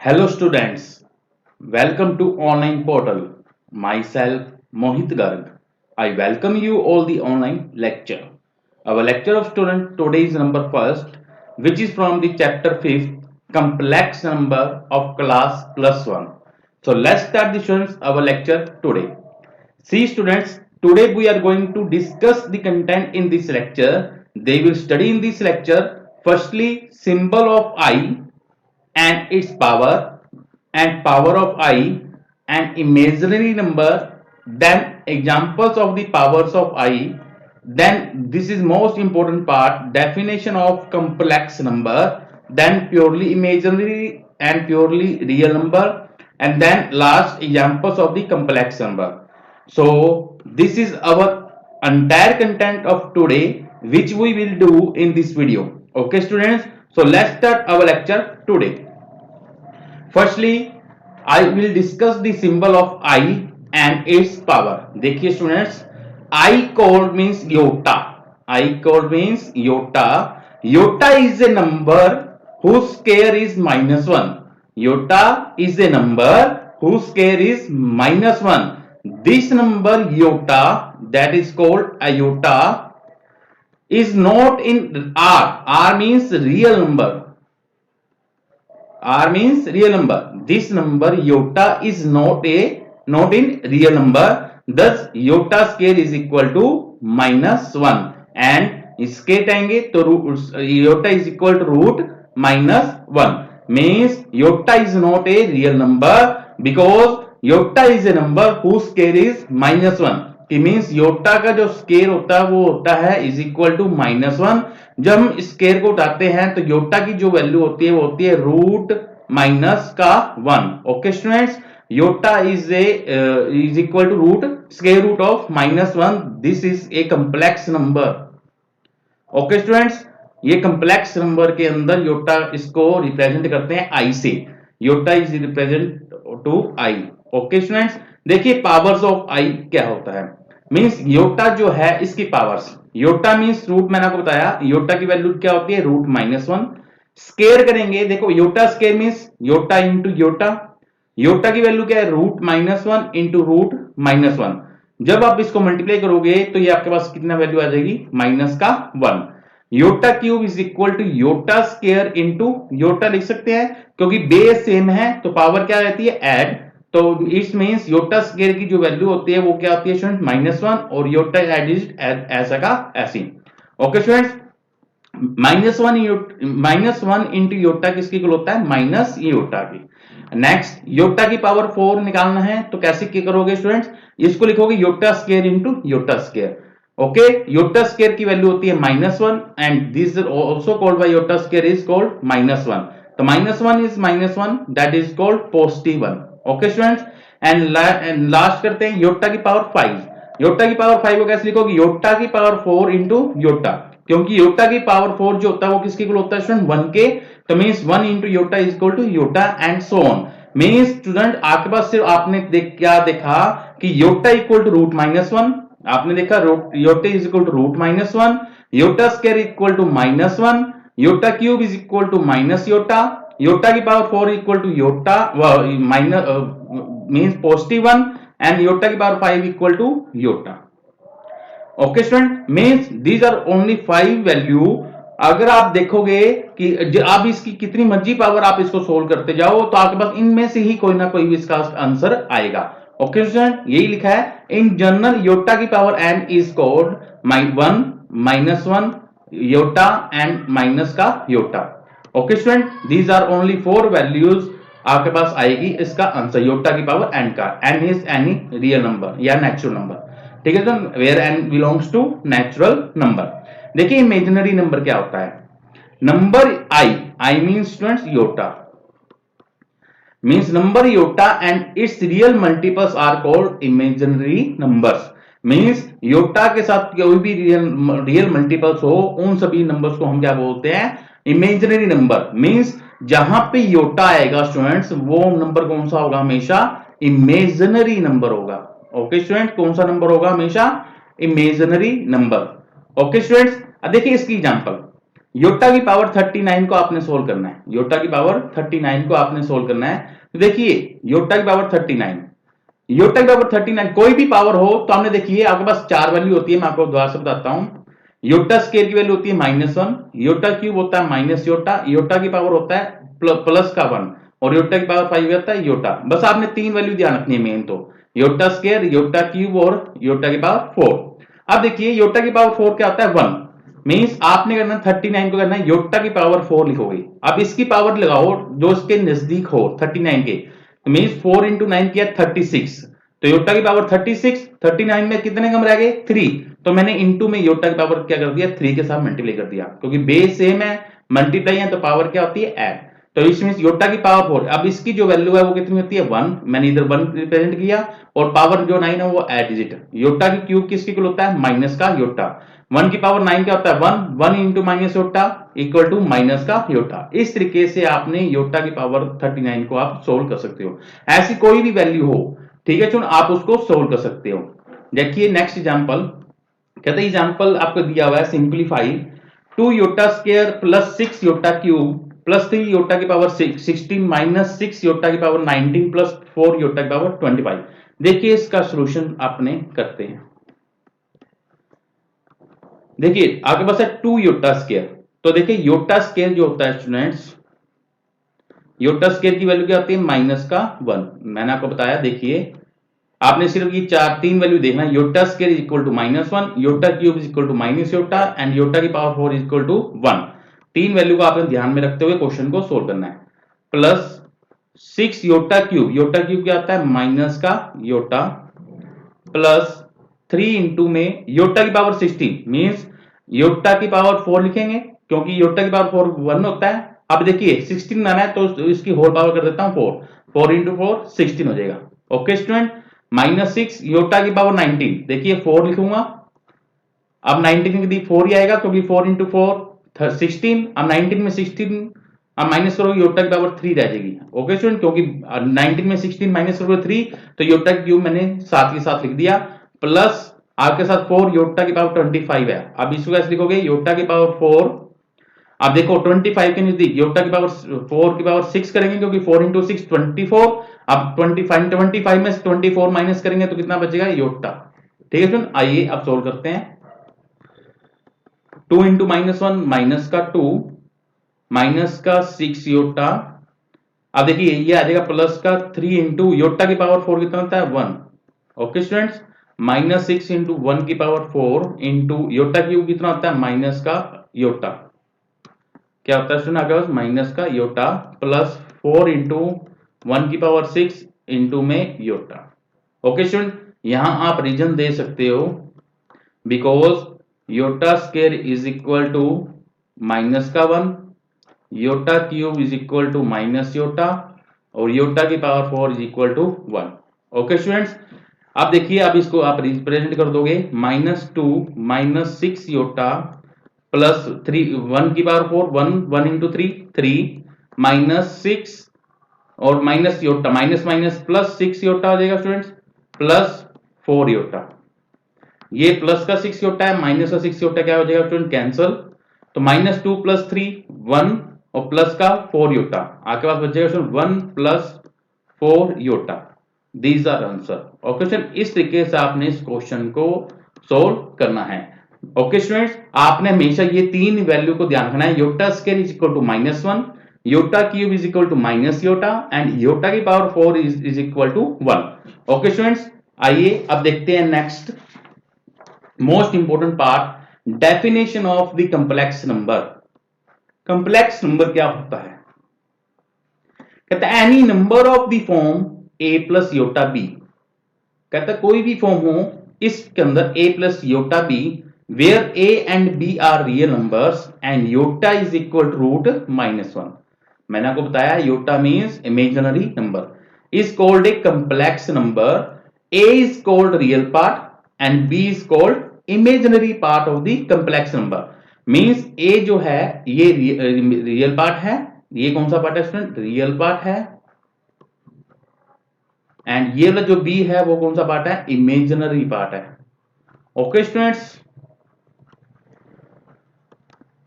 Hello students, welcome to online portal. Myself Mohit Garg. I welcome you all the online lecture. Our lecture of student today is number first, which is from the chapter 5th, complex number of class plus 1. So let's start the students our lecture today. See students, today we are going to discuss the content in this lecture. They will study in this lecture firstly symbol of I and its power and power of I and imaginary number, then examples of the powers of I, then this is most important part, definition of complex number, then purely imaginary and purely real number, and then last examples of the complex number. So this is our entire content of today which we will do in this video. Okay students, so let's start our lecture today. Firstly, I will discuss the symbol of I and its power. देखिए students, I code means iota. I code means iota. Iota is a number whose square is -1. Iota is a number whose square is -1. This number iota, that is called iota, is not in R. R means real number. R means real number. This number iota is not in real number. Thus iota square is equal to -1 and इसके टाएंगे तो iota is equal to root -1 means iota is not a real number because iota is a number whose square is -1. कि means Yotta का जो square होता है वो होता है इज इक्वल टू -1. जब हम स्केयर को उठाते हैं तो योटा की जो वैल्यू होती है वो होती है रूट माइनस का 1. Okay students, iota is equal to root square root of -1. This is a complex number. Okay students, ये कम्प्लेक्स नंबर के अंदर योटा इसको रिप्रेजेंट करते हैं आई से. Iota is represent to I. Okay students, देखिए powers of I क्या होता है. मींस योटा जो है इसकी पावर्स, योटा मींस रूट, मैंने आपको बताया योटा की वैल्यू क्या होती है रूट -1. स्केयर करेंगे, देखो iota square means iota into iota. Iota की वैल्यू क्या है रूट -1 इंटू रूट -1. जब आप इसको मल्टीप्लाई करोगे तो ये आपके पास कितना वैल्यू आ जाएगी -1. Iota cube is equal to iota square into iota लिख सकते हैं क्योंकि बेस सेम है तो पावर क्या रहती है ऐड. तो इट मींस योटा स्केयर की जो वैल्यू होती है वो क्या होती है स्टूडेंट -1 और योटा एडिड ऐसा का ऐसी. ओके स्टूडेंट्स, -1 इंटू योटा किसकी इक्वल होता है माइनस योटा की. नेक्स्ट योटा की पावर 4 निकालना है तो कैसे क्या करोगे स्टूडेंट्स, इसको लिखोगे iota square into iota square. Okay, iota square की वैल्यू होती है -1 and this is also called by iota square is called -1. तो -1 इज -1 that is called positive 1. Okay students, and last करते हैं योटा की पावर 5. योटा की पावर 5 को कैसे लिखोगे योटा की पावर 4 इंटू योटा, क्योंकि योटा की पावर 4 जो होता है वो किसके इक्वल होता है स्टूडेंट 1 के. तो means 1 into iota is equal to iota and so on. Means student आपके पास सिर्फ आपने क्या देखा कि योटा इक्वल टू रूट -1. आपने देखा iota is equal to root -1, iota square equal to -1, iota cube is equal to minus iota, iota की power 4 equal to iota minus means positive 1 and iota की power 5 equal to iota. Okay student, means these are only 5 value. अगर आप देखोगे कि आप इसकी कितनी मर्जी पावर आप इसको सोल्व करते जाओ तो आपके पास इनमें से ही कोई ना कोई भी इसका आंसर आएगा. ओके स्टूडेंट, यही लिखा है इन जनरल योटा की power n is called 1 -1 iota and minus का iota. Okay student, these are only 4 values आपके पास आएगी इसका आंसर योटा की पावर n का. n is any real number या नेचुरल नंबर. ठीक है sir, where n belongs to natural number. देखिए इमेजिनरी नंबर क्या होता है. Number i means students iota, means number iota and its real multiples are called imaginary numbers. means iota के साथ कोई भी रियल मल्टीपल्स हो उन सभी नंबर्स को हम क्या बोलते हैं इमेजिनरी नंबर. means जहां पे iota आएगा स्टूडेंट्स वो नंबर कौन सा होगा हमेशा इमेजिनरी नंबर होगा. ओके स्टूडेंट, कौन सा नंबर होगा हमेशा इमेजिनरी नंबर. ओके स्टूडेंट्स, देखिए इसकी एग्जांपल. योटा की पावर 39 को आपने सोल्व करना है, योटा की पावर 39 को आपने सोल्व करना है। तो देखिए योटा की पावर 39, योटा की पावर 39 कोई भी पावर हो तो हमने देखिए आपके पास चार वैल्यू होती है, मैं आपको दोबारा से बताता हूं। योटा स्केयर की वैल्यू होती है -1, योटा क्यूब होता है माइनस योटा, योटा की पावर होता है प्लस का 1 और योटा की पावर 5 होता है योटा। बस आपने तीन वैल्यू ध्यान रखनी है मेन, तो योटा स्केयर, योटा क्यूब और योटा की पावर 4। अब देखिए योटा की पावर 4 क्या होता है 1, मींस आपने करना 39 को करना है योटा की पावर 4 लिखोगे। अब इसकी पावर लगाओ जो इसके नजदीक हो 39 के, तो मींस 4 इंटू 9 किया 36, तो योटा की पावर 36, 39 में कितने कम रह गए 3, तो मैंने इंटू में योटा की पावर क्या कर दिया 3 के साथ मल्टीप्लाई कर दिया, क्योंकि बेस सेम है मल्टीप्लाई है तो पावर क्या होती है ऐड। तो इसमें योटा की पावर 4, अब इसकी जो वैल्यू है वो कितनी होती है 1, मैंने इधर 1 रिप्रेजेंट किया और पावर जो 9 है वो ऐड डिजिट। योटा की क्यूब किसके इक्वल होता है माइनस का योटा, 1 की पावर 9 क्या होता है 1, 1 into minus iota equal to minus का योटा। इस तरीके से आपने योटा की पावर 39 को आप सोल्व कर सकते हो, ऐसी कोई भी वैल्यू हो, ठीक है चुन, आप उसको सोल्व कर सकते हो। देखिए नेक्स्ट एग्जांपल, कहते हैं एग्जांपल आपको दिया हुआ है simplify 2 iota square plus 6 iota cube plus 3 iota की पावर 16 माइनस 6 योटा की पावर 19 प्लस 4 योटा की पावर 25। देखिए इसका सॉल्यूशन आपने करते हैं। देखिए आपके पास है 2 योटा स्क्वायर, तो देखिए योटा स्क्वायर जो होता है स्टूडेंट्स, योटा स्क्वायर की वैल्यू क्या होती है माइनस का 1, मैंने आपको बताया। देखिए आपने सिर्फ ये तीन वैल्यू देखना है, iota square is equal to -1, iota cube is equal to minus iota and iota की पावर 4 इज इक्वल टू 1। तीन वैल्यू को आपने ध्यान में रखते हुए क्वेश्चन को सोल्व करना है। Plus 6 iota cube, iota cube क्या आता है माइनस का योटा, प्लस 3 इंटू में योटा की पावर 16 मीन्स योटा की पावर 4 लिखेंगे क्योंकि योटा की पावर 4 1 होता है। अब देखिए 16 लाना है तो इसकी होल पावर कर देता हूं 4, 4 इंटू 4 16 हो जाएगा। ओके स्टूडेंट, -6 योटा की पावर 19, देखिए 4 लिखूंगा, अब 19 की 4 ही आएगा क्योंकि 4 इंटू 4 16, अब 19 में 16 अब माइनस करोगे योटा की पावर 3 रह जाएगी। ओके स्टूडेंट, क्योंकि 19 में 16 माइनस करोगे 3 तो योटा की क्यूब मैंने साथ के साथ लिख दिया, प्लस आपके साथ 4 योटा की पावर 25 है। अब इसको कैसे लिखोगे योटा की पावर 4, अब देखो 25 के नजदीक योटा की पावर 4 की पावर 6 करेंगे क्योंकि 4 इंटू 6 24, अब 25 में 24 माइनस करेंगे तो कितना बचेगा योटा। ठीक है सुन, आइए अब सोल्व करते हैं। 2 इंटू -1 माइनस का 2 माइनस का 6 योटा, अब देखिए ये आ जाएगा प्लस का 3 इंटू योटा की पावर 4 कितना होता है 1। ओके स्टूडेंट्स, -6 इंटू 1 की पावर 4 इंटू योटा क्यूब कितना होता है माइनस का योटा, क्या होता है स्टूडेंट आपके पास माइनस का योटा, प्लस 4 इंटू 1 की पावर 6 इंटू में योटा। ओके स्टूडेंट, यहां आप रीजन दे सकते हो because iota square is equal to minus का 1, iota cube is equal to minus iota और योटा की power 4 is equal to 1। Okay students, अब देखिए अब इसको आप रिप्रेजेंट कर दोगे -2 -6 योटा प्लस 3 1 की पावर 4 1 1 इंटू 3 3 -6 और minus iota minus minus plus 6 iota हो जाएगा स्टूडेंट्स, प्लस 4 योटा, ये प्लस का 6 योटा है माइनस का 6 योटा क्या हो जाएगा स्टूडेंट कैंसल, तो -2 प्लस 3 1 और प्लस का 4 योटा, आपके पास बचेगा student 1 plus 4 iota. These are answer. Okay student, इस तरीके से आपने इस क्वेश्चन को सोल्व करना है। ओके स्टूडेंट्स, आपने हमेशा ये तीन वैल्यू को ध्यान रखना है, iota square is equal to -1, iota cube is equal to minus iota and iota की power 4 is equal to 1। Okay students, आइए अब देखते हैं next most important part, definition of the complex number. Complex number क्या होता है, कहता है any number of the form a plus iota b, कहता है कोई भी फॉर्म हो इसके अंदर a plus iota b where a and b are real numbers and iota is equal to root -1। मैंने आपको बताया iota means imaginary number, is called a complex number, a is called real part and b is called imaginary part of the complex number. Means a जो है ये real part है, ये कौन सा पार्ट है स्टूडेंट रियल पार्ट है, and ये वाला जो b है वो कौन सा पार्ट है इमेजिनरी पार्ट है। ओके स्टूडेंट्स,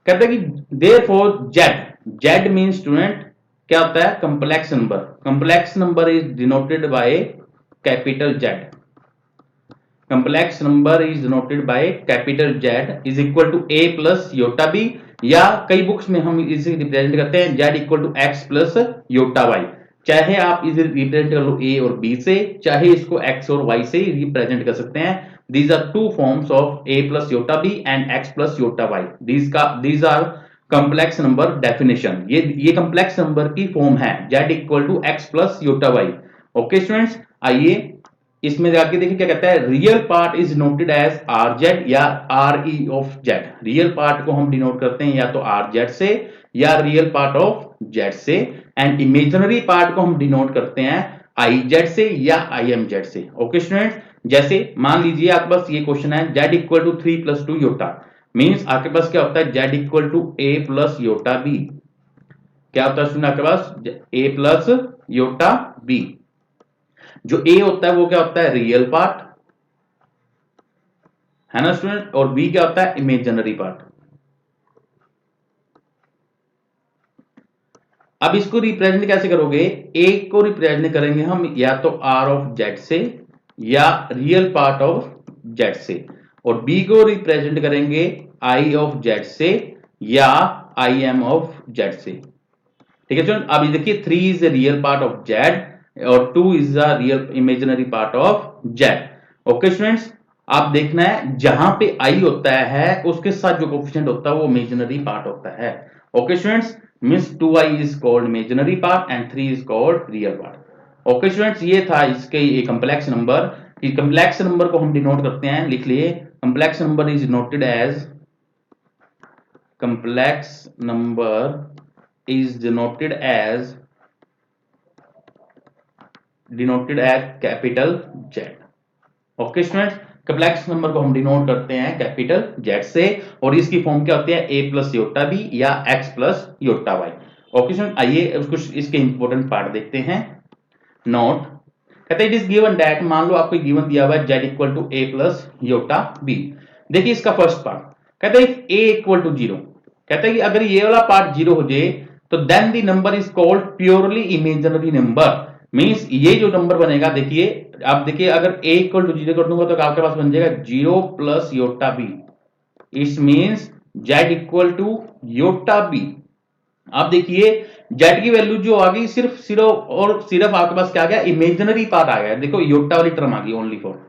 कहते हैं कि therefore Z, Z mean student क्या होता है, complex number, complex number is denoted by capital Z, complex number is denoted by capital Z is equal to A plus iota B, या कई books में हम इसे रिप्रेजेंट करते हैं Z equal to X plus iota Y, चाहे आप इसे रिप्रेजेंट कर लो ए और बी से, चाहे इसको एक्स और वाई से रिप्रेजेंट कर सकते हैं। These are two forms of a plus iota b and x plus iota y. These are complex number definition. ये complex number की फॉर्म है z equal to X plus iota Y. Okay students, आइए इसमें जाके देखिए क्या कहता है, real part is noted as R Z या R E of Z. Real part को हम डिनोट करते हैं या तो आर जेड से या रियल पार्ट ऑफ जेड से, एंड इमेजिनरी पार्ट को हम डिनोट करते हैं आई जेड से या आई एम जेड से। ओके स्टूडेंट्स, जैसे मान लीजिए आपके पास ये क्वेश्चन है z equal to 3 plus 2 iota, means आपके पास क्या होता है z equal to a plus iota b, क्या होता है स्टूडेंट आपके पास a प्लस योटा b। जो a होता है वो क्या होता है, रियल पार्ट है ना स्टूडेंट, और b क्या होता है, इमेजिनरी पार्ट। अब इसको रिप्रेजेंट कैसे करोगे, a को रिप्रेजेंट करेंगे हम या तो r ऑफ z से या रियल पार्ट ऑफ z से, और b को रिप्रेजेंट करेंगे i ऑफ z से या i m ऑफ z से। ठीक है स्टूडेंट, अब देखिए 3 is the real part of z और 2 is the real imaginary part of z। Okay students, आप देखना है जहां पे i होता है उसके साथ जो कोफिशिएंट होता है वो इमेजिनरी पार्ट होता है। Okay students, means 2i is called imaginary part and 3 is called real part. Okay students, ये था इसके ये कंप्लेक्स नंबर, कि कंप्लेक्स नंबर को हम डिनोट करते हैं, लिख लिए complex number is noted as, complex number is denoted as capital Z. Okay students, complex number को हम डिनोट करते हैं कैपिटल जेड से, और इसकी फॉर्म क्या होती है, ए प्लस योटा बी या X plus iota Y. Okay student, आइए कुछ इसके इंपॉर्टेंट पार्ट देखते हैं। नोट, कहते हैं इट इज गिवन दैट, मान लो आपको गिवन दिया हुआ है z equal to a plus iota b। देखिए इसका फर्स्ट पार्ट कहते हैं a इक्वल टू 0, कहते हैं कि अगर ये वाला पार्ट 0 हो जाए तो then the number is called purely imaginary number. Means ये जो नंबर बनेगा, देखिए आप देखिए अगर a इक्वल टू 0 कर दूंगा तो आपके पास बन जाएगा 0 plus iota b, it means z equal to iota b। आप देखिए z की वैल्यू जो आ गई सिर्फ और सिर्फ आपके पास क्या आ गया, इमेजिनरी पार्ट आ गया। देखो योटा वाली टर्म आ गई ओनली फॉर,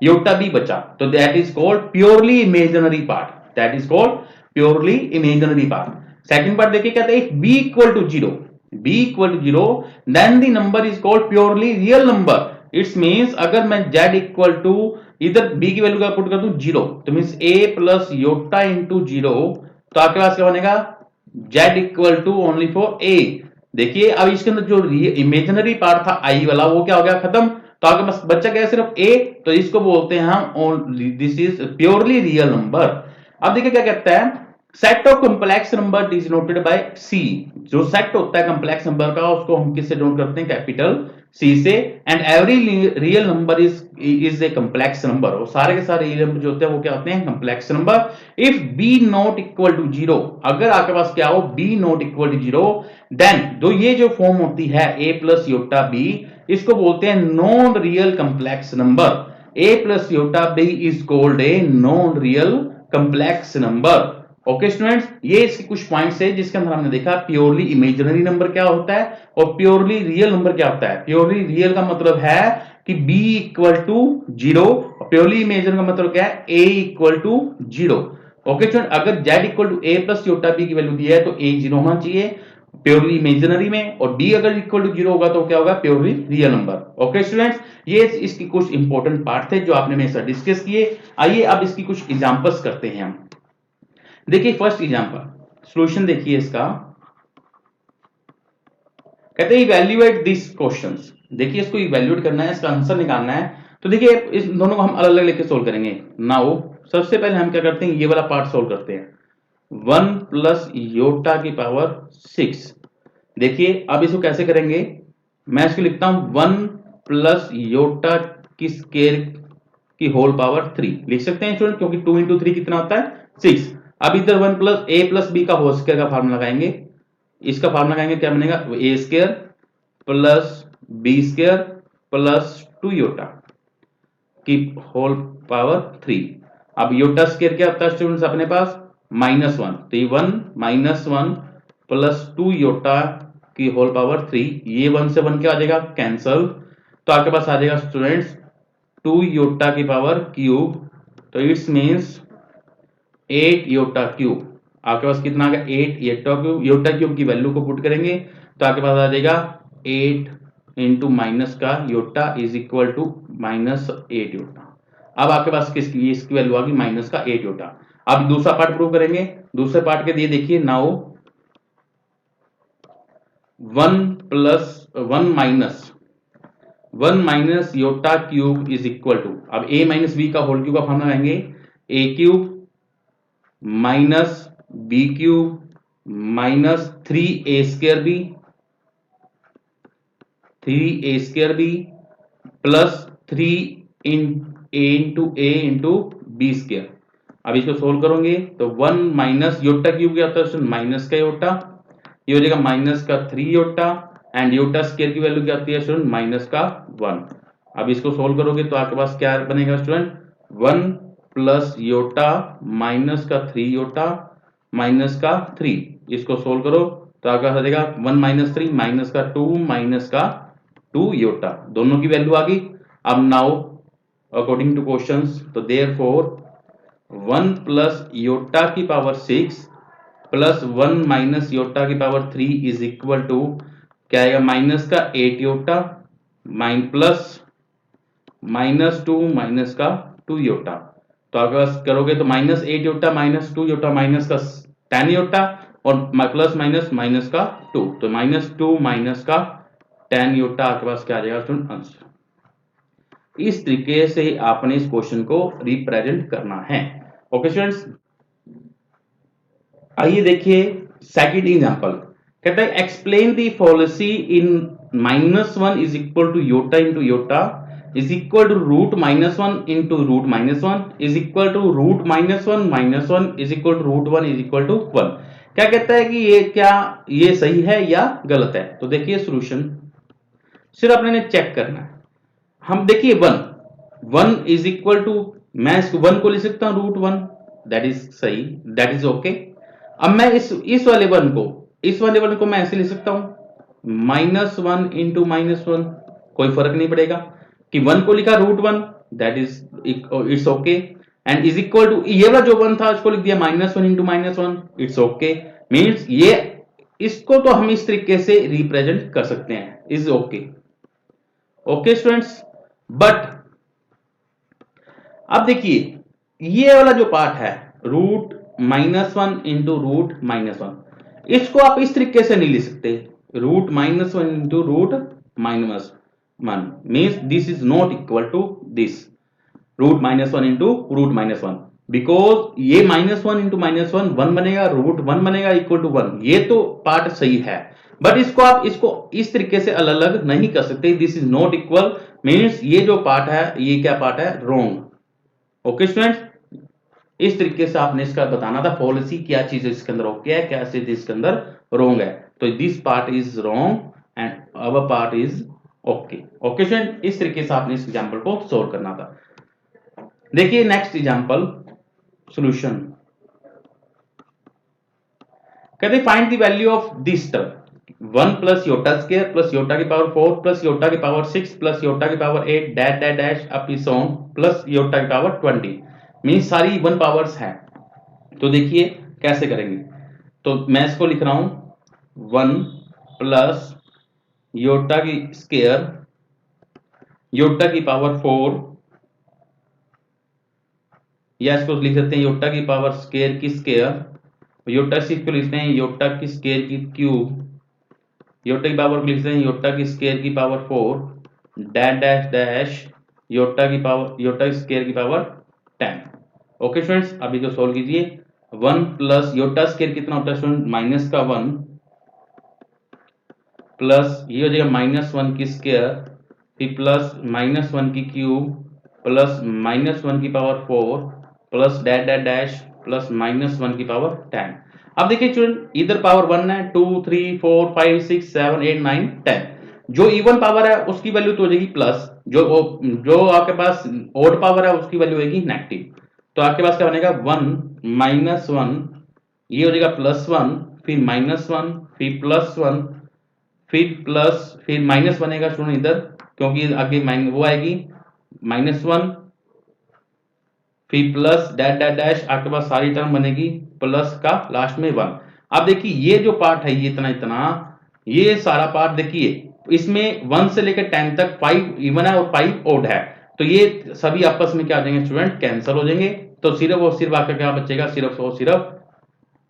योटा बी बचा, तो that is called purely imaginary part, that is called purely imaginary part. Second part देखिए कहते हैं b equal to 0, b equal to 0 then the number is called purely real number. It's means अगर मैं z equal to इधर b की value का put कर दूं 0, तो मींस a प्लस योटा इंटू 0, तो आपके पास क्या बनेगा, z equal to only for a। देखिए अब इसके अंदर जो इमेजिनरी पार्ट था i वाला वो क्या हो गया, खत्म, तो आपके पास बच्चा क्या है, सिर्फ a, तो इसको बोलते हैं हम this is purely real number. अब देखिए क्या कहता है, set of complex number is denoted bye c। जो सेट होता है कॉम्प्लेक्स नंबर का उसको हम किससे डिनोट करते हैं, कैपिटल c से, and every real number is a complex number. और सारे के सारे रियल नंबर जो होते हैं वो क्या होते हैं, complex number. If b not equal to 0, अगर आपके पास क्या हो b not equal to 0, then जो ये जो फॉर्म होती है a प्लस योटा b, इसको बोलते हैं non real complex number. a plus iota b is called a non real complex number. Okay students, ये इसके कुछ पॉइंट्स है जिसके अंदर हमने देखा प्योरली इमेजिनरी नंबर क्या होता है और प्योरली रियल नंबर क्या होता है। प्योरली रियल का मतलब है कि b equal to 0, purely imaginary का मतलब क्या है, a equal to 0। Okay student, अगर z equal to a plus iota b की वैल्यू दी है तो a 0 होना चाहिए प्योरली इमेजिनरी में, और b अगर इक्वल टू 0 होगा तो क्या होगा, purely real number. Okay students, ये इसकी कुछ इंपॉर्टेंट पार्ट थे जो आपने मेरे साथ डिस्कस किए। आइए अब इसकी कुछ एग्जांपल्स करते हैं हम। देखिए फर्स्ट एग्जांपल, सॉल्यूशन देखिए इसका, कहते हैं इवैल्यूएट दिस क्वेश्चंस। देखिए इसको इवैल्यूएट करना है, इसका आंसर निकालना है। तो देखिए इस दोनों को हम अलग अलग लेके सोल्व करेंगे। नाउ सबसे पहले हम क्या करते हैं, ये वाला पार्ट सोल्व करते हैं, 1 प्लस योटा की पावर 6। देखिए अब इसको कैसे करेंगे, मैं इसको लिखता हूं 1 प्लस योटा की स्क्वायर की होल पावर 3 लिख सकते हैं स्टूडेंट, क्योंकि 2 इंटू 3 कितना होता है, 6। अब इधर 1 प्लस ए प्लस बी का होल स्क्वायर का फार्मूला लगाएंगे, इसका फार्मूला लगाएंगे, क्या बनेगा, A square plus B square plus 2 iota की होल पावर 3। अब योटा स्क्वायर क्या होता है स्टूडेंट्स अपने पास, -1, तो ये 1 -1 प्लस 2 योटा की होल पावर 3, ये 1 से 1 क्या आ जाएगा, कैंसल, तो आपके पास आ जाएगा स्टूडेंट्स 2 योटा की पावर क्यूब, तो इट्स मीन्स 8 योटा क्यूब। आपके पास कितना आ गया, 8 योटा क्यूब। योटा क्यूब की वैल्यू को पुट करेंगे तो आपके पास आ जाएगा 8 इंटू माइनस का iota is equal to -8 iota. अब आपके पास किसकी, इसकी वैल्यू आ गई माइनस का 8 योटा। अब दूसरा पार्ट प्रूव करेंगे, दूसरे पार्ट के लिए देखिए, now 1 minus iota cube is equal to, अब a माइनस बी का होल क्यूब का फॉर्मूला लगाएंगे, a cube minus B cube minus 3a square B plus 3 into A into B square. अब इसको सोल्व करोगे तो 1 माइनस योटा क्यूब क्या होता है, माइनस का योटा, ये हो जाएगा माइनस का 3 योटा, एंड योटा स्क्वायर की वैल्यू क्या आती है स्टूडेंट, माइनस का 1। अब इसको सोल्व करोगे तो आपके पास क्या बनेगा स्टूडेंट, 1 प्लस योटा माइनस का 3 योटा माइनस का 3, इसको सोल्व करो तो आपका आ जाएगा 1 माइनस 3 माइनस का 2 माइनस का 2 योटा, दोनों की वैल्यू आ गई। अब नाउ अकॉर्डिंग टू क्वेश्चंस, तो देयरफॉर 1 प्लस योटा की पावर 6 प्लस 1 माइनस योटा की पावर 3 इज इक्वल टू क्या आएगा, माइनस का 8 योटा प्लस -2 माइनस का 2 योटा। तो अगर करोगे तो -8 योटा माइनस 2 योटा माइनस का 10 योटा और प्लस माइनस माइनस का 2, तो -2 माइनस का 10 योटा आपके पास क्या आ जाएगा स्टूडेंट, आंसर। इस तरीके से आपने इस क्वेश्चन को रिप्रेजेंट करना है। ओके स्टूडेंट्स, आइए देखिए सेकंड एग्जांपल, कहता है explain the policy in -1 is equal to iota into iota is equal to root -1 into root -1 is equal to root -1 -1 is equal to root 1 is equal to 1। क्या कहता है कि ये क्या, ये सही है या गलत है। तो देखिए सॉल्यूशन सिर्फ अपने चेक करना है। हम देखिए 1 इज इक्वल टू, मैं इसको 1 को लिख सकता हूं रूट 1, दैट इज सही, दैट इज ओके। अब मैं इस वाले 1 को मैं ऐसे लिख सकता हूं -1 इंटू -1, कोई फर्क नहीं पड़ेगा कि 1 को लिखा root 1, that is it's okay, and is equal to ये वाला जो 1 था उसको लिख दिया -1 इंटू -1, इट्स ओके। मीन्स ये, इसको तो हम इस तरीके से रिप्रेजेंट कर सकते हैं, is okay. Okay students, but अब देखिए ये वाला जो पार्ट है रूट -1 इंटू रूट -1, इसको आप इस तरीके से नहीं लिख सकते, root -1 into root -1 means this is not equal to this root -1 into root -1, because ये -1 इंटू -1 1 बनेगा, रूट 1 बनेगा इक्वल टू 1, ये तो पार्ट सही है, बट इसको आप इसको इस तरीके से अलग अलग नहीं कर सकते, this is not equal means ये जो पार्ट है ये क्या पार्ट है, रॉन्ग। ओके स्टूडेंट्स, इस तरीके से आपने इसका बताना था पॉलिसी, क्या चीज इसके अंदर ओके है, क्या चीज इसके अंदर रॉन्ग है। तो this part is wrong and our part is okay. Okay student, इस तरीके से आपने इस एग्जांपल को सोल्व करना था। देखिए नेक्स्ट एग्जांपल सॉल्यूशन, कहते find the value of this term 1 plus Yotta square plus iota की पावर 4 प्लस योटा की पावर 6 प्लस योटा की power 8 dash dash dash up is on plus iota की power 20, means सारी even powers हैं। तो देखिए कैसे करेंगे, तो मैं इसको लिख रहा हूं 1 प्लस योटा की स्क्वायर योटा की पावर 4, या इसको लिख सकते हैं योटा की पावर स्क्वायर की स्क्वायर, योटा सिक्स को लिखते हैं योटा की स्क्वायर की क्यूब, योटा की पावर को लिखते हैं योटा की स्क्वायर की power 4 dash dash dash iota की स्क्वायर की पावर 10। ओके स्टूडेंट्स, अभी तो सोल्व कीजिए। 1 प्लस योटा स्क्वायर कितना होता है स्टूडेंट, माइनस का 1 प्लस ये हो जाएगा -1 की स्क्वायर, फिर प्लस -1 की क्यूब प्लस -1 की power 4 plus dash dash dash plus -1 की पावर 10। अब देखिए स्टूडेंट, इधर पावर 1 है, 2 3 4 5 6 7 8 9 10। जो इवन पावर है उसकी वैल्यू तो हो जाएगी प्लस, जो आपके पास ओड पावर है उसकी वैल्यू होगी नेगेटिव। तो आपके पास क्या बनेगा, 1 -1, ये हो जाएगा +1, फिर -1, फिर +1, फिर माइनस बनेगा स्टूडेंट इधर, क्योंकि आगे वो आएगी -1, फिर प्लस डैश डैश डैश, आपके पास सारी टर्म बनेगी प्लस का लास्ट में 1। अब देखिए ये जो पार्ट है, ये इतना इतना, ये सारा पार्ट देखिए, इसमें 1 से लेकर 10 तक 5 इवन है और 5 ओड है, तो ये सभी आपस में क्या आ जाएंगे स्टूडेंट, कैंसिल हो जाएंगे। तो सिर्फ और सिर्फ आपका क्या बचेगा, सिर्फ और सिर्फ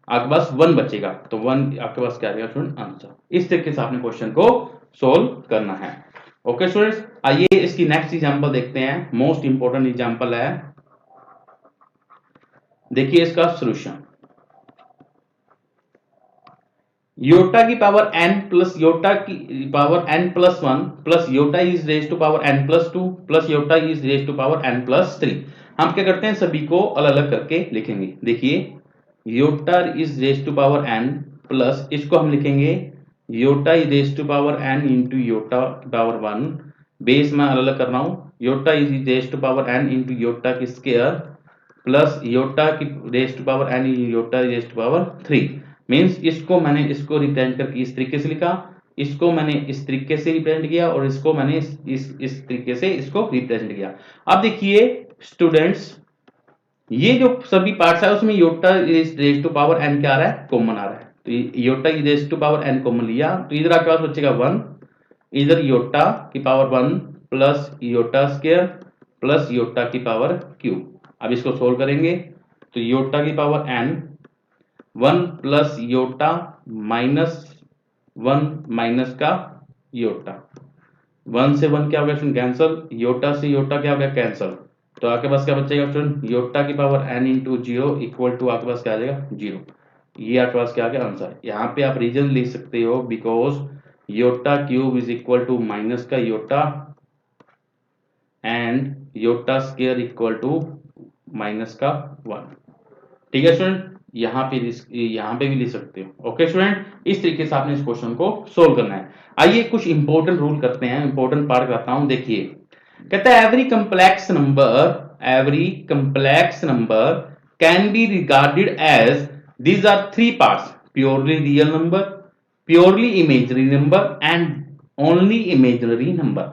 आपके पास 1 बचेगा। तो 1 आपके पास क्या आ जाएगा स्टूडेंट, आंसर। इस तरीके से आपने क्वेश्चन को सोल्व करना है। ओके स्टूडेंट्स, आइए इसकी नेक्स्ट एग्जांपल देखते हैं, मोस्ट इंपोर्टेंट एग्जांपल है। देखिए इसका सॉल्यूशन, योटा की पावर n प्लस योटा की power n plus 1 plus iota is raise to power n plus 2 plus iota is raise to power n plus 3। हम क्या करते हैं, सभी को अलग अलग करके लिखेंगे। देखिए iota is raise to power n plus, इसको हम लिखेंगे iota is raise to power n into iota की पावर 1, बेस में अलग अलग कर रहा हूं, iota is raise to power n into iota की स्क्वायर प्लस योटा की raise to power n iota raise to power 3। Means इसको मैंने इसको रिप्रेजेंट करके इस तरीके से लिखा, इसको मैंने इस तरीके से रिप्रेजेंट किया, और इसको मैंने इस तरीके से इसको रिप्रेजेंट किया। अब देखिए स्टूडेंट्स, ये जो सभी पार्ट्स है उसमें iota raise to power n क्या आ रहा है, कॉमन आ रहा है। तो iota raise to power n common लिया, तो इधर आपके पास बचेगा 1, इधर योटा की power 1 plus Yotta square plus iota की पावर क्यूब। अब इसको सोल्व करेंगे तो योटा की power n 1 plus Yotta -1 minus का योटा, 1 से 1 क्या हो गया कैंसल, योटा से योटा क्या हो गया कैंसल। तो आपके पास क्या बचेगा स्टूडेंट, योटा की power n into 0 equal to आपके पास क्या आ जाएगा 0। ये आपके पास क्या आ गया आंसर। यहाँ पे आप रीजन लिख सकते हो, because iota cube is equal to minus का iota and iota square equal to minus का 1। ठीक है स्टूडेंट, यहाँ पे भी लिख सकते हो। ओके स्टूडेंट, इस तरीके से आपने इस क्वेश्चन को सोल्व करना है। आइए कुछ इंपॉर्टेंट रूल करते हैं, इंपॉर्टेंट पार्ट करता हूं। देखिए कहता है every complex number can be regarded as these are 3 parts, purely real number, purely imaginary number and only imaginary number.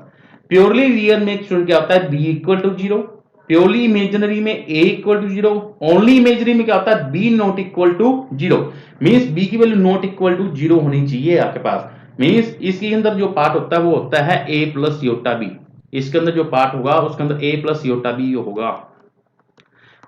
Purely real में स्टूडेंट क्या होता है, b equal to 0, purely imaginary में a equal to 0, only imaginary में क्या होता है b not equal to 0। Means b की वैल्यू नॉट इक्वल टू 0 होनी चाहिए आपके पास। मींस इसके अंदर जो पार्ट होता है वो होता है a प्लस योटा b, इसके अंदर जो पार्ट होगा उसके अंदर a प्लस योटा b होगा,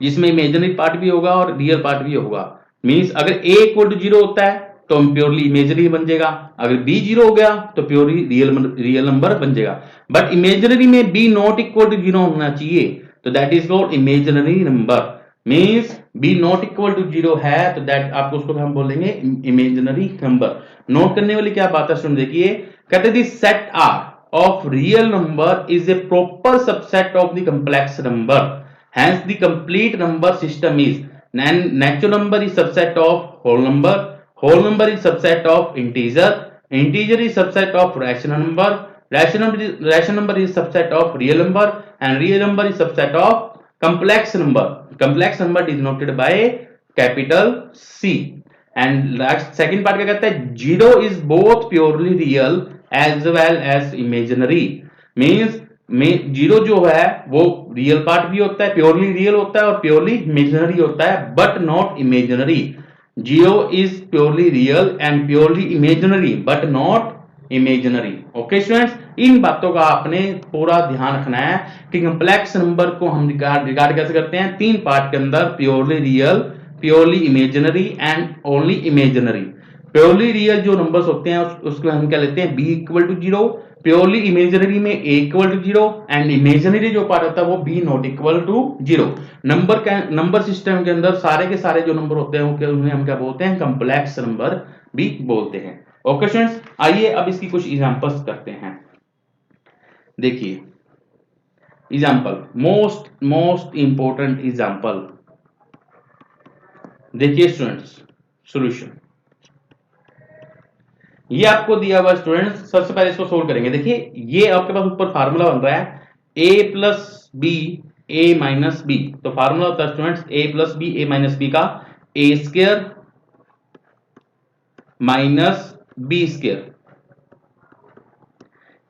जिसमें इमेजिनरी पार्ट भी होगा और रियल पार्ट भी होगा। मींस अगर a इक्वल टू 0 होता है तो प्योरली इमेजिनरी बन जाएगा, अगर b 0 हो गया तो प्योरली रियल नंबर बन जाएगा। बट इमेजिनरी में b नॉट इक्वल टू 0 होना चाहिए, तो that is called imaginary number. Means b not equal to 0 है तो दैट आपको उसको हम बोलेंगे इमेजिनरी नंबर। नोट करने वाली क्या बात है सुन, देखिए कहते हैं set R of real number is a proper subset of the complex number, hence the complete number system is natural number is subset of whole number is subset of integer is subset of rational number is subset of real number, and real number is subset of complex number denoted by capital C। And second part क्या कहता है, 0 is both purely real as well as imaginary. Means 0 जो है वो real part भी होता है, purely real होता है और प्योरली इमेजिनरी होता है, but not imaginary. 0 is purely real and purely imaginary but not imaginary. Okay students, इन बातों का आपने पूरा ध्यान रखना है कि कंप्लेक्स नंबर को हम रिगार्ड कैसे करते हैं, 3 पार्ट के अंदर, purely real, purely imaginary and only imaginary. Purely real जो नंबर्स होते हैं उसको हम क्या लेते हैं, b equal to 0, purely imaginary में a equal to 0 and imaginary जो पार्ट होता है वो b not equal to 0। Number system के अंदर सारे के सारे जो नंबर होते हैं उन्हें हम क्या बोलते हैं, कंप्लेक्स नंबर भी बोलते हैं। ओके स्टूडेंट्स, आइए अब इसकी कुछ एग्जांपल्स करते हैं। देखिए एग्जांपल, मोस्ट इंपोर्टेंट एग्जांपल, देखिए स्टूडेंट्स सॉल्यूशन ये आपको दिया हुआ स्टूडेंट्स, सबसे पहले इसको सोल्व करेंगे। देखिए ये आपके पास ऊपर फार्मूला बन रहा है A plus B A minus B, तो फार्मूला होता है स्टूडेंट्स ए प्लस बी ए माइनस बी का ए स्क्वायर माइनस बी स्क्वायर।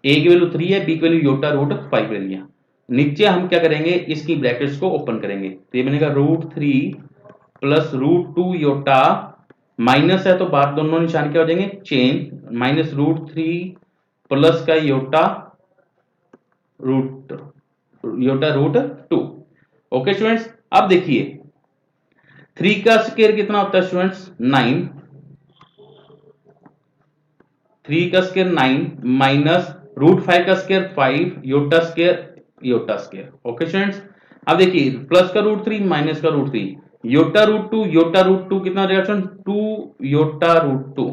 ए की वैल्यू 3 है, बी की वैल्यू योटा रूट 5 ले लिया। नीचे हम क्या करेंगे, इसकी ब्रैकेट्स को ओपन करेंगे, तो ये बनेगा √3 प्लस √2 योटा, माइनस है तो बाहर दोनों निशान क्या हो जाएंगे चेंज, माइनस √3 प्लस का योटा √2। ओके स्टूडेंट्स, अब देखिए 3 का स्क्वायर कितना होता है स्टूडेंट्स 9, 3 का स्क्वायर 9 माइनस √5 का square 5 iota square. Okay students, अब देखिए प्लस का √3 माइनस का √3 योटा √2 कितना हो जाएगा स्टूडेंट 2 योटा √2,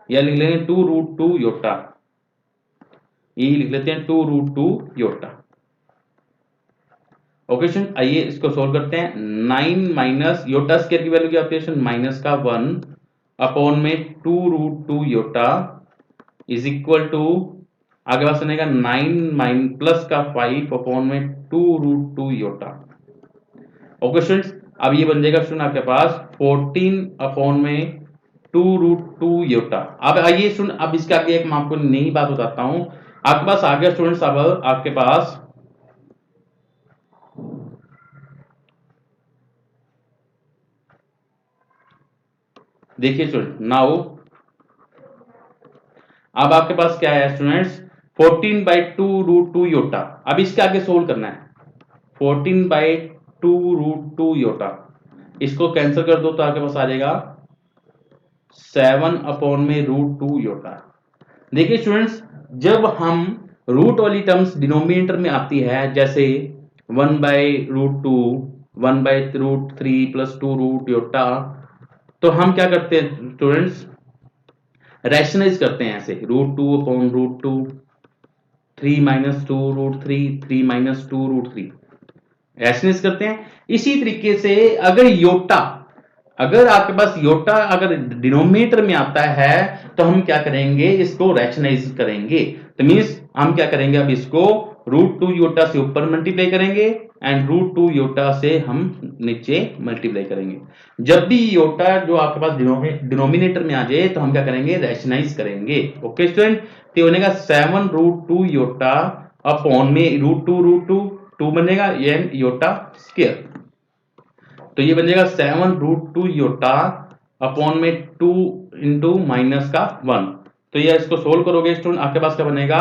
या लिख लेंगे 2 √2 योटा, ये लिख लेते हैं 2 √2 योटा। ओके स्टूडेंट, आइए इसको सोल्व करते हैं। 9 माइनस योटा स्क्वायर की वैल्यू क्या होती है स्टूडेंट माइनस का 1 अपॉन में 2 √2 योटा इज इक्वल टू, आगे पास बनेगा 9 प्लस का 5 अपॉन में 2 √2 योटा। ओके स्टूडेंट्स, अब ये बन जाएगा स्टूडेंट आपके पास 14 अपॉन में 2 √2 योटा। अब आइए स्टूडेंट, अब इसके आगे एक मैं आपको नई बात बताता हूं। आपके पास आ गया स्टूडेंट्स, अब आपके पास देखिए स्टूडेंट नाउ, अब आपके पास क्या है स्टूडेंट्स 14/2 √2 योटा। अब इसके आगे सोल्व करना है 14/2 √2 योटा, इसको कैंसिल कर दो तो आपके पास आ जाएगा 7 अपॉन में √2 योटा। देखिए स्टूडेंट्स, जब हम रूट वाली टर्म्स डिनोमिनेटर में आती है, जैसे 1/√2 1/√3 प्लस 2 रूट योटा, तो हम क्या करते हैं स्टूडेंट्स रैशनलाइज करते हैं ऐसे √2 अपॉन √2, 3 माइनस 2 √3, 3 माइनस 2 √3 रैशनलाइज करते हैं। इसी तरीके से अगर आपके पास योटा अगर डिनोमिनेटर में आता है तो हम क्या करेंगे इसको रैशनलाइज करेंगे, तो मींस हम क्या करेंगे अब इसको √2 योटा से ऊपर मल्टीप्लाई करेंगे एंड √2 योटा से हम नीचे मल्टीप्लाई करेंगे। जब भी योटा जो आपके पास डिनोमिनेटर में आ जाए तो हम क्या करेंगे रैशनलाइज करेंगे। ओके स्टूडेंट, तो बनेगा 7 √2 योटा अपॉन में √2 2 बनेगा ये योटा स्क्वायर, तो ये बन जाएगा 7 √2 योटा अपॉन में 2 इंटू माइनस का 1। तो ये इसको सोल्व करोगे स्टूडेंट आपके पास क्या बनेगा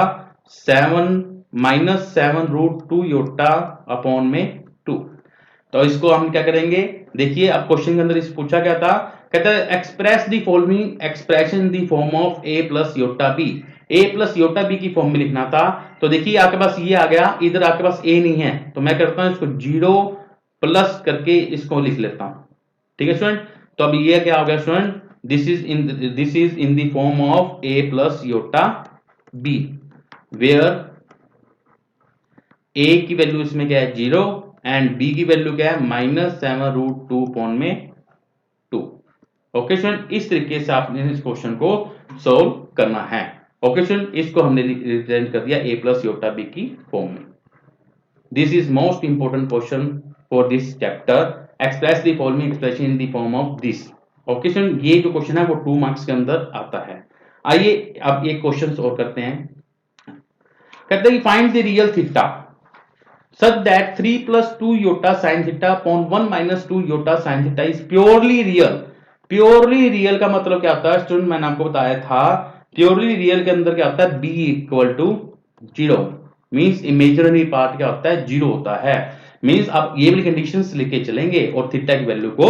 7 माइनस 7 √2 योटा अपॉन में 2। तो इसको हम क्या करेंगे, देखिए अब क्वेश्चन के अंदर इस पूछा क्या था, कहता है express the following expression in the form of a plus iota b, a plus iota b की फॉर्म में लिखना था। तो देखिए आपके पास ये आ गया, इधर आपके पास a नहीं है, तो मैं करता हूं इसको 0 प्लस करके इसको लिख लेता हूं। ठीक है स्टूडेंट, तो अब ये क्या हो गया student this is in the form of a plus iota b, where a की वैल्यू इसमें क्या है 0 एंड b की वैल्यू क्या है -7 √2 अपॉन में 2। ओके स्टूडेंट, इस तरीके से आपने इस क्वेश्चन को सोल्व करना है। ओके स्टूडेंट, इसको हमने रिप्रेजेंट कर दिया a प्लस योटा b की फॉर्म में। This is most important question for this chapter, express the following expression in the form of this. Okay student, ये जो क्वेश्चन है वो 2 मार्क्स के अंदर आता है। आइए अब एक क्वेश्चन और करते हैं, कहते हैं कि find the real theta such that 3 plus 2 iota sin theta upon 1 minus 2 iota sin theta is purely real। Purely real का मतलब क्या होता है स्टूडेंट, मैंने आपको बताया था प्योरली रियल के अंदर क्या होता है b equal to 0, means imaginary part क्या होता है 0 होता है। मींस आप ये वाली कंडीशंस लेके चलेंगे और थीटा की वैल्यू को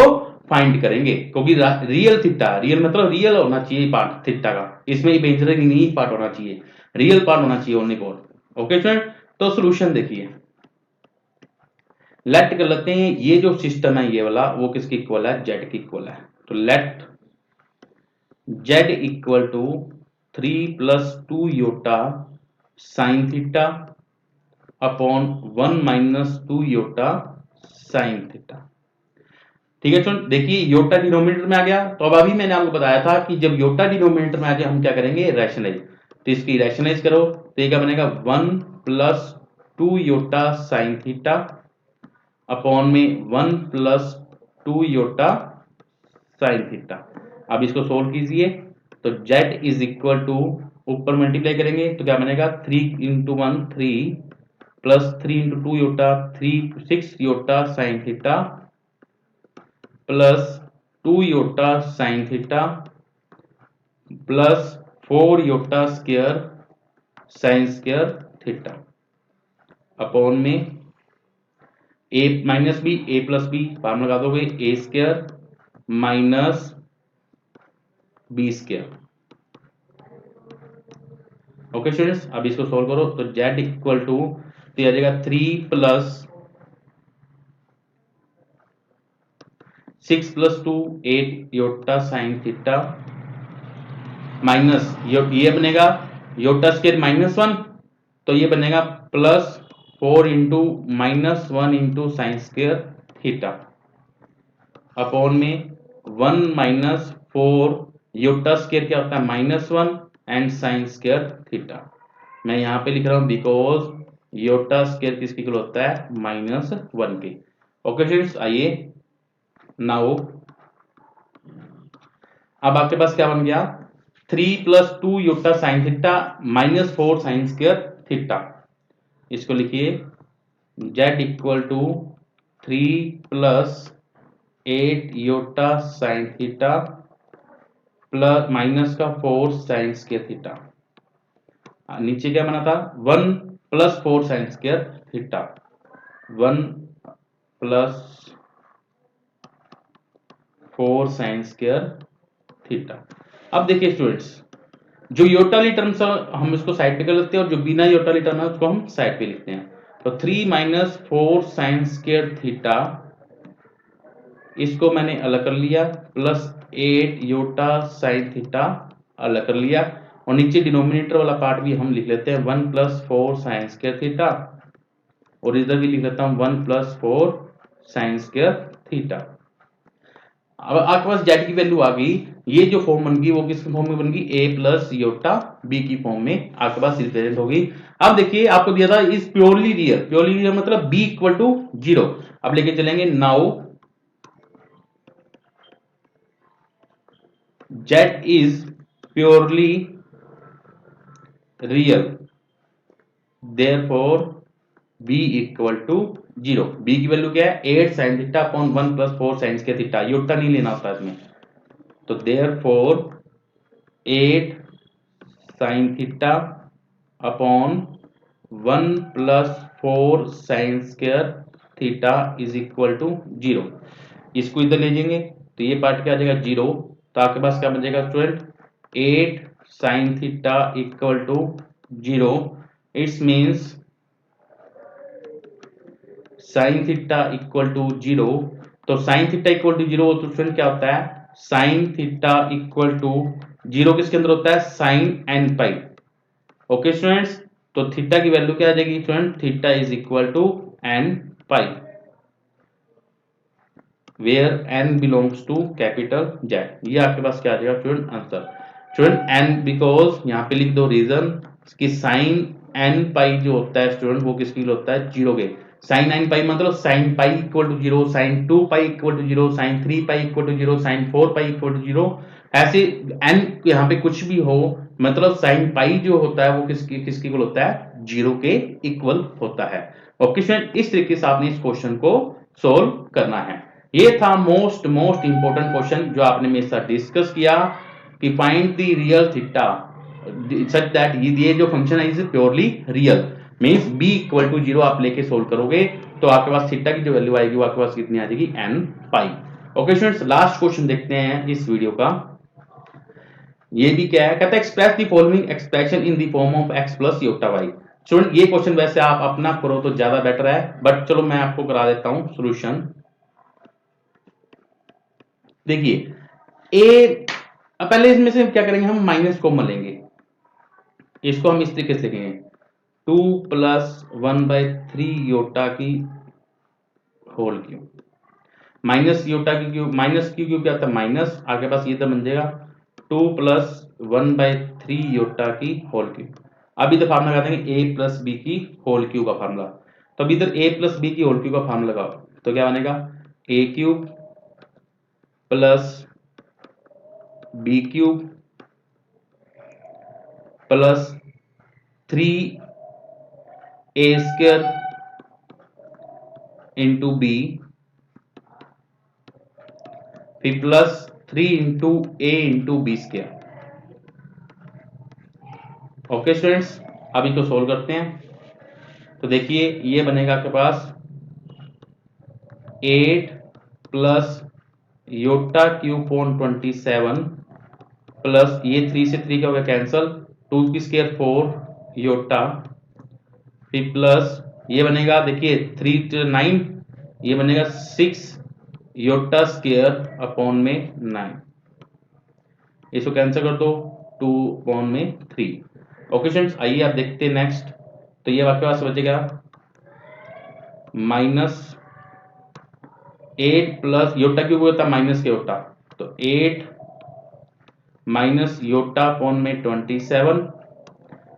फाइंड करेंगे, क्योंकि रियल थीटा, रियल मतलब रियल होना चाहिए पार्ट थीटा का, इसमें इमेजिनरी नहीं पार्ट होना चाहिए, रियल पार्ट होना चाहिए ओनली फॉर। ओके स्टूडेंट, तो सोल्यूशन देखिए, लेट कर लेते हैं ये जो सिस्टम है ये वाला वो किसके इक्वल है जेड के इक्वल है, तो let Z equal to 3 plus 2 iota sine theta upon 1 minus 2 iota sine theta. ठीक है स्टूडेंट, देखिए योटा डिनोमिनेटर में आ गया, तो अब अभी मैंने आपको बताया था कि जब योटा डिनोमिनेटर में आ जाए हम क्या करेंगे, रैशनलाइज। तो इसकी रैशनलाइज करो तो ये क्या बनेगा, 1 plus 2 iota sine theta upon में 1 प्लस 2 योटा साइन थीटा। अब इसको सोल्व कीजिए तो z इज इक्वल टू, ऊपर मल्टीप्लाई करेंगे तो क्या बनेगा, 3 into 1 3 plus 3 into 2 iota 3 6 iota sine theta plus 2 iota sine theta plus 4 iota square sine square theta upon में a minus B, A plus B formula लगा दोगे, A square minus B square. Okay students, अब इसको solve करो तो z equal to, तो आ जाएगा 3 plus 6 plus 2 8 iota sine theta minus ये बनेगा योटा स्क्वायर -1, तो ये बनेगा plus 4 into -1 into sine square theta upon में 1 माइनस 4 योटा स्क्वायर क्या होता है -1 एंड साइन स्क्वायर थीटा। मैं यहां पे लिख रहा हूं बिकॉज योटा स्क्वायर किसकी इक्वल होता है, -1 के। ओके स्टूडेंट्स, आइए नाउ अब आपके पास क्या बन गया, 3 plus 2 iota sine theta minus 4 sine square theta. इसको लिखिए z equal to 3 plus 8 iota sine theta plus minus का 4 साइन स्क्वायर थीटा। नीचे क्या बना था, 1 plus 4 sine square theta, 1 plus 4 sine square theta. अब देखिए स्टूडेंट्स, जो योटाली टर्म्स हम इसको साइड पे कर लेते हैं और जो बिना योटाली टर्म है उसको हम साइड पे लिखते हैं। तो 3 माइनस 4 साइन स्क्वायर थीटा, इसको मैंने अलग कर लिया, प्लस 8 योटा साइन थीटा अलग कर लिया, और नीचे डिनोमिनेटर वाला पार्ट भी हम लिख लेते हैं 1 प्लस 4 साइन स्क्वायर थीटा, और इधर भी लिख लेता हूं 1 प्लस 4 साइन स्क्वायर थीटा। अब आपके पास z की वैल्यू आ गई, ये जो फॉर्म बन गई वो किस फॉर्म में बन गई, a प्लस योटा b की फॉर्म में आपके पास रिप्रेजेंट हो गई। अब देखिए आपको दिया था is purely real, purely real मतलब b इक्वल टू 0। अब लेके चलेंगे now z is purely real therefore b equal to 0। b की वैल्यू क्या है, 8 sine theta upon 1 plus 4 sine square theta, iota नहीं लेना होता इसमें। तो therefore 8 sine theta upon 1 plus 4 sine square theta is equal to 0। इसको इधर ले जाएंगे तो ये पार्ट क्या आ जाएगा 0, तो आपके पास क्या बन जाएगा student, 8 sine theta equal to 0। It's means sine theta equal to 0, तो साइन थीटा इक्वल टू 0 तो स्टूडेंट क्या होता है, साइन थीटा इक्वल टू 0 किसके अंदर होता है, sine N pi. Okay students, तो थीटा की वैल्यू क्या आ जाएगी student, theta is equal to N pi, where N belongs to capital Z. ये आपके पास क्या आ जाएगा student answer. Student N because यहाँ पे लिख दो रीजन कि साइन एन पाई जो होता है स्टूडेंट वो किसके लिए होता है, 0 के। साइन एन पाई मतलब sine pi equal to 0, sine 2 pi equal to 0, sine 3 pi equal to 0, sine 4 pi equal to 0। ऐसे एन यहाँ पे कुछ भी हो, मतलब साइन पाई जो होता है वो किसके इक्वल होता है, 0 के इक्वल होता है। ओके स्टूडेंट, इस तरीके से आपने इस क्वेश्चन को सोल्व करना है। ये था मोस्ट इंपॉर्टेंट क्वेश्चन जो आपने मेरे साथ डिस्कस किया कि find the real theta such that ये जो फंक्शन है is purely real, means b equal to 0 आप लेके सोल्व करोगे तो आपके पास थीटा की जो वैल्यू आएगी वो आपके पास कितनी आ जाएगी, n पाई। ओके स्टूडेंट्स, लास्ट क्वेश्चन देखते हैं इस वीडियो का। ये भी क्या है, कहता है express the following expression in the form of x plus iota y। Student ये क्वेश्चन वैसे आप अपना करो तो ज्यादा बेटर है, बट चलो मैं आपको करा देता हूं सोल्यूशन। देखिए ए, पहले इसमें से क्या करेंगे, हम माइनस कॉमन लेंगे, इसको हम इस तरीके से लिखेंगे 2 प्लस 1/3 योटा की होल क्यूब। माइनस योटा की क्यूब, माइनस की क्यूब क्या होता है माइनस, आपके पास ये तो बन जाएगा 2 प्लस 1/3 योटा की होल क्यूब। अब इधर फार्मूला लगा देंगे a प्लस बी की होल क्यूब का फार्मूला। तो अब इधर a प्लस बी की होल क्यूब का फार्मूला लगाओ तो क्या बनेगा a cube plus B cube plus 3a square into B फिर plus 3 into A into B square. Okay students, अब इसको सोल्व करते हैं। तो देखिए ये बनेगा आपके पास 8 plus Yotta cube upon 27 plus ये 3 से 3 का हो गया कैंसल, 2 की स्क्वायर 4 योटा फिर प्लस ये बनेगा देखिए 3 to 9 ये बनेगा 6 योटा स्क्वायर अपॉन में 9, इसको कैंसिल कर दो 2 अपॉन में 3। ओके स्टूडेंट्स, आइए आप देखते हैं नेक्स्ट। तो ये आपके पास बचेगा माइनस 8 प्लस योटा क्यूब होता है माइनस के योटा, तो 8 माइनस योटा अपॉन में 27,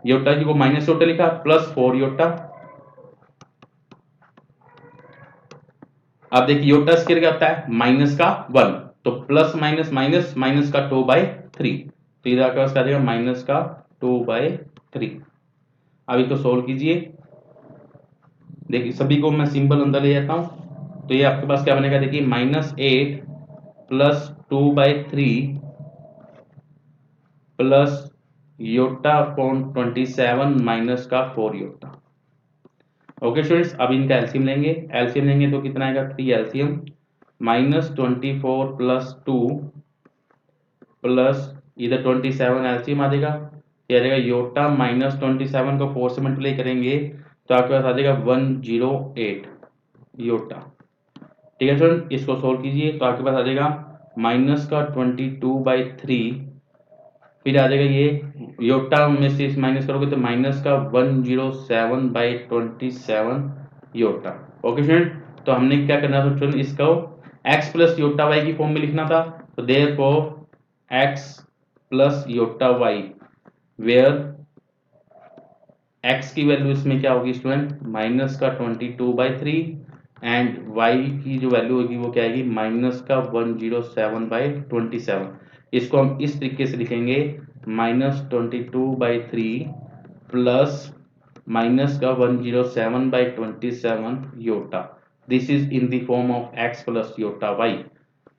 योटा की को माइनस योटा लिखा प्लस 4 योटा। अब देखिए योटा स्क्वायर क्या होता है माइनस का 1, तो प्लस माइनस माइनस माइनस का 2/3, तो इधर आपके पास क्या देगा माइनस का 2/3। अब इसको सोल्व कीजिए, देखिए सभी को मैं सिंबल अंदर ले जाता हूं तो ये आपके पास क्या बनेगा देखिए -8 plus 2/3 plus Yotta upon 27 minus का 4 योटा। ओके स्टूडेंट्स, अब इनका एलसीएम लेंगे, एलसीएम लेंगे तो कितना आएगा 3 एलसीएम -24 प्लस 2 प्लस इधर 27 एलसीएम आ जाएगा, ये आ जाएगा योटा -27 को 4 से मल्टीप्लाई करेंगे तो आपके पास आ जाएगा 108 योटा। ठीक है स्टूडेंट, इसको सोल्व कीजिए तो आपके पास आ जाएगा माइनस का 22/3 फिर आ जाएगा ये योटा में से माइनस करोगे तो माइनस का 107/27 योटा। ओके स्टूडेंट, तो हमने क्या करना था स्टूडेंट इसको x प्लस योटा y की फॉर्म में लिखना था, तो therefore x plus iota y where x की वैल्यू इसमें क्या होगी स्टूडेंट माइनस का 22/3 एंड y की जो वैल्यू होगी वो क्या आएगी माइनस का 107/27। इसको हम इस तरीके से लिखेंगे -22/3 प्लस माइनस का 107/27 iota, this is in the form of x plus iota y।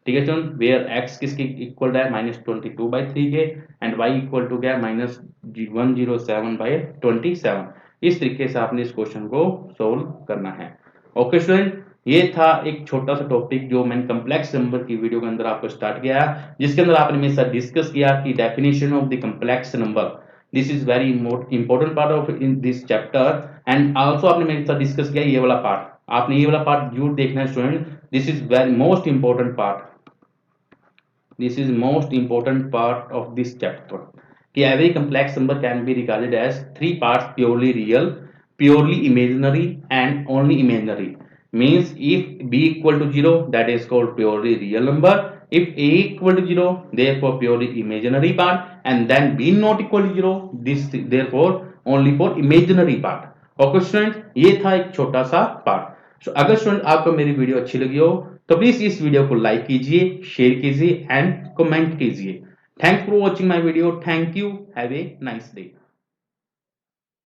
ठीक है स्टूडेंट, वेयर x किसके इक्वल है -22/3 के एंड y इक्वल टू क्या है -107/27। इस तरीके से आपने इस क्वेश्चन को सोल्व करना है। ओके स्टूडेंट, ये था एक छोटा सा टॉपिक जो मैंने कम्प्लेक्स नंबर की वीडियो के अंदर आपको स्टार्ट किया, जिसके अंदर आपने मेरे साथ डिस्कस किया कि definition of the complex number, this is very important part of in this chapter and also आपने मेरे साथ डिस्कस किया ये वाला पार्ट, आपने ये वाला पार्ट जरूर देखना है student, this is very most important part, this is most important part of this chapter कि every complex number can be regarded as three parts purely real, purely imaginary and only imaginary, means if b equal to 0 that is called purely real number, if a equal to 0 therefore purely imaginary part and then b not equal to 0 this therefore only for imaginary part। Okay student, ये था एक छोटा सा part. तो अगर student आपको मेरी video अच्छी लगी हो तो प्लीज इस वीडियो को लाइक कीजिए, शेयर कीजिए एंड कमेंट कीजिए। Thanks for watching my video, thank you, have a nice day.